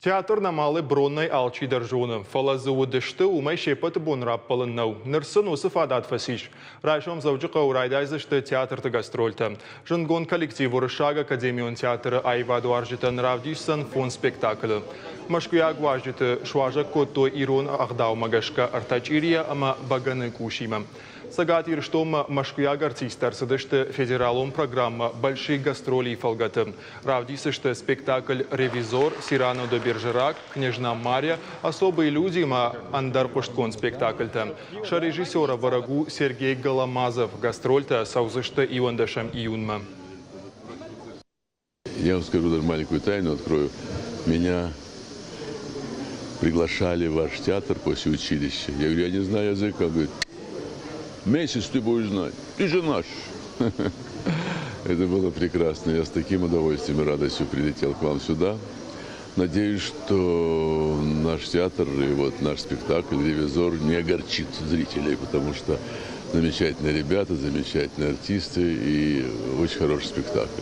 Театр намалы бронной алчи держуны. Фалазу дышты умай шепоты бон раппалын нау. Нырсын осы фадат фасиш. Райшом завжы қаурайдайзышты театрты гастрольты. Жынгон коллектив Урышага Академион театры Айваду аржитын равдишсан фон спектаклы. Машкуяг важжиты шважа котто ирон агдау магашка артачирия ама баганы кушима. Сагат ирштом Машкуяг артистар сыдышты федералом программа «Большие гастроли» фалгаты. Равдисышты спектакль «Ревизор», «Сирано до Бержерак», «Княжна Марья», «Особые люди» ма Андар Пушткон спектакль-то. Шарежиссера варагу Сергей Голомазов гастроль-то саузышты Ивандашем Июнма. Я вам скажу даже маленькую тайну, открою. Меня приглашали в ваш театр после училища. Я говорю, я не знаю языка. Говорит, месяц ты будешь знать, ты же наш. Это было прекрасно. Я с таким удовольствием и радостью прилетел к вам сюда. Надеюсь, что наш театр и вот наш спектакль «Ревизор» не огорчит зрителей, потому что замечательные ребята, замечательные артисты и очень хороший спектакль.